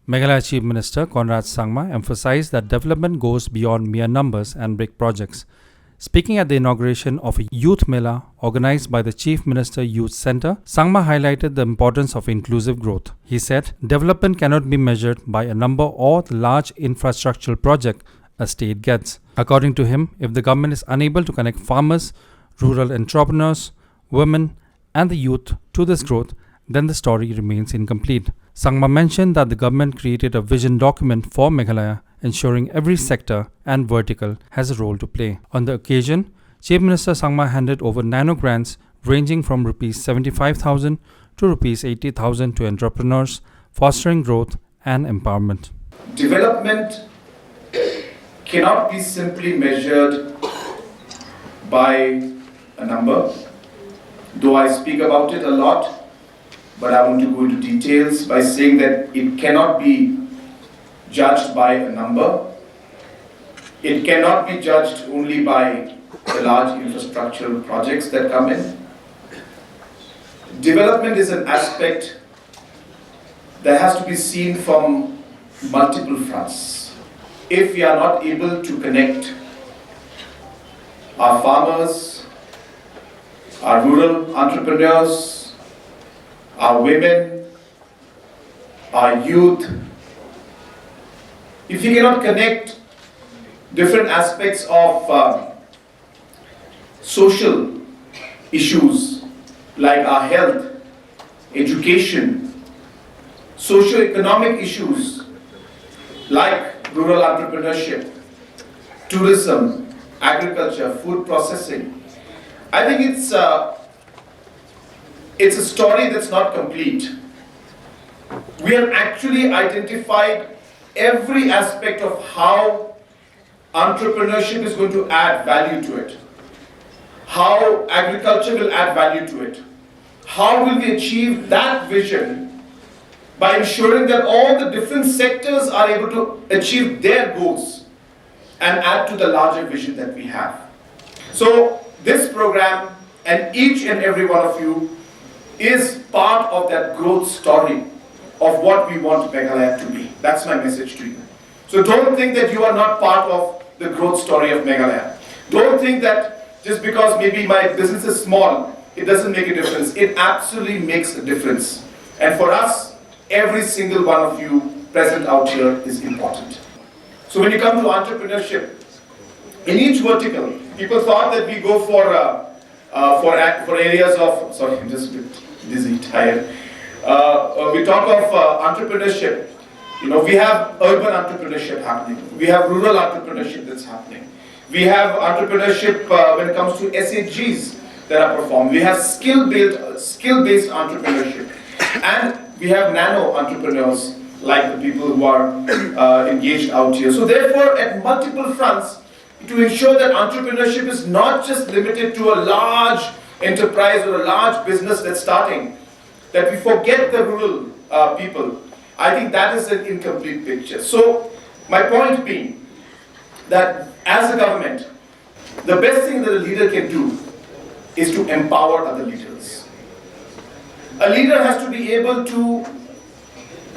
Meghalaya Chief Minister Conrad Sangma emphasized that development goes beyond mere numbers and big projects. Speaking at the inauguration of a youth Mela organized by the Chief Minister Youth Centre, Sangma highlighted the importance of inclusive growth. He said, development cannot be measured by a number or the large infrastructural project a state gets. According to him, if the government is unable to connect farmers, rural entrepreneurs, women, and the youth to this growth, then the story remains incomplete. Sangma mentioned that the government created a vision document for Meghalaya, ensuring every sector and vertical has a role to play. On the occasion, Chief Minister Sangma handed over nano grants ranging from Rs 75,000 to Rs 80,000 to entrepreneurs, fostering growth and empowerment. Development cannot be simply measured by a number, though I speak about it a lot. But I want to go into details by saying that it cannot be judged by a number. It cannot be judged only by the large infrastructural projects that come in. Development is an aspect that has to be seen from multiple fronts. If we are not able to connect our farmers, our rural entrepreneurs, our women, our youth, if you cannot connect different aspects of social issues like our health, education, socio-economic issues like rural entrepreneurship, tourism, agriculture, food processing, I think it's a story that's not complete. We have actually identified every aspect of how entrepreneurship is going to add value to it, how agriculture will add value to it, how will we achieve that vision by ensuring that all the different sectors are able to achieve their goals and add to the larger vision that we have. So this program and each and every one of you is part of that growth story of what we want Meghalaya to be. That's my message to you. So don't think that you are not part of the growth story of Meghalaya. Don't think that just because maybe my business is small, it doesn't make a difference. It absolutely makes a difference. And for us, every single one of you present out here is important. So when you come to entrepreneurship, in each vertical, people thought that we go for areas of, sorry, I'm just a bit dizzy, tired. We talk of entrepreneurship. You know, we have urban entrepreneurship happening. We have rural entrepreneurship that's happening. We have entrepreneurship when it comes to SHGs that are performed. We have skill-based entrepreneurship. And we have nano entrepreneurs like the people who are engaged out here. So therefore, at multiple fronts, to ensure that entrepreneurship is not just limited to a large enterprise or a large business that's starting, that we forget the rural people, I think that is an incomplete picture. So my point being that as a government, the best thing that a leader can do is to empower other leaders. A leader has to be able to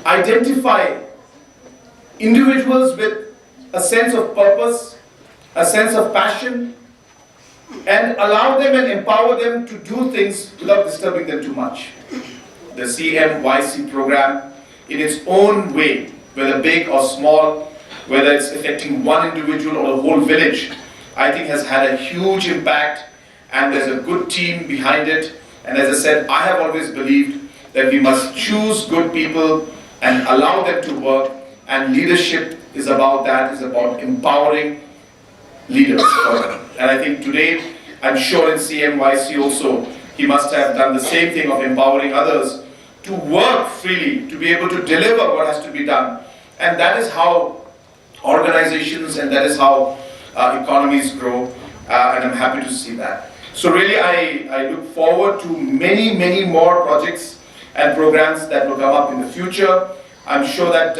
identify individuals with a sense of purpose, a sense of passion, and allow them and empower them to do things without disturbing them too much. The CMYC program, in its own way, whether big or small, whether it's affecting one individual or a whole village, I think has had a huge impact, and there's a good team behind it. And as I said, I have always believed that we must choose good people and allow them to work, and leadership is about that, is about empowering leaders. And I think today, I'm sure in CMYC also, he must have done the same thing of empowering others to work freely, to be able to deliver what has to be done. And that is how organizations and that is how economies grow, and I'm happy to see that. So really, I look forward to many, many more projects and programs that will come up in the future. I'm sure that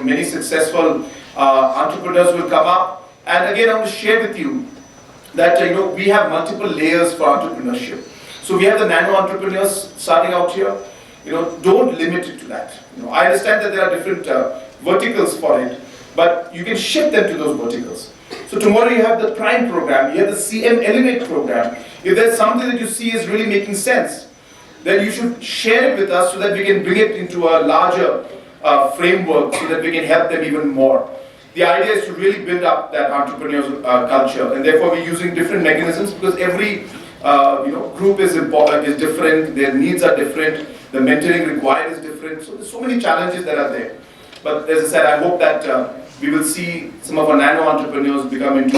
many successful entrepreneurs will come up. And again, I want to share with you that we have multiple layers for entrepreneurship. So we have the nano entrepreneurs starting out here. Don't limit it to that. I understand that there are different verticals for it, but you can shift them to those verticals. So tomorrow you have the Prime program, you have the CM Elevate program. If there's something that you see is really making sense, then you should share it with us so that we can bring it into a larger framework so that we can help them even more. The idea is to really build up that entrepreneurial culture, and therefore we're using different mechanisms because every group is different, their needs are different, the mentoring required is different, so there's so many challenges that are there. But as I said, I hope that we will see some of our nano entrepreneurs become into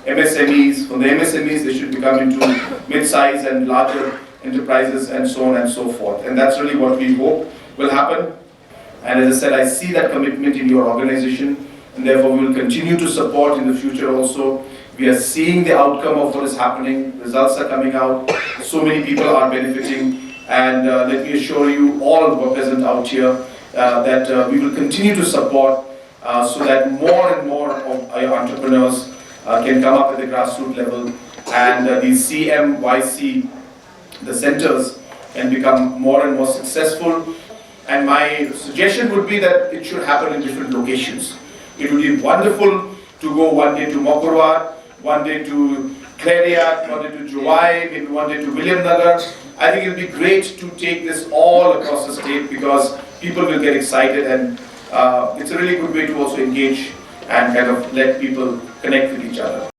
MSMEs. From the MSMEs, they should become into mid-size and larger enterprises and so on and so forth. And that's really what we hope will happen. And as I said, I see that commitment in your organization, and therefore we will continue to support in the future also. We are seeing the outcome of what is happening. Results are coming out. So many people are benefiting. And let me assure you all who are present out here that we will continue to support so that more and more of our entrepreneurs can come up at the grassroots level, and these CMYC, the centers, can become more and more successful. And my suggestion would be that it should happen in different locations. It would be wonderful to go one day to Mokurwad, one day to Secretariat, one day to Juwai, maybe one day to Williamnagar. I think it would be great to take this all across the state because people will get excited, and it's a really good way to also engage and kind of let people connect with each other.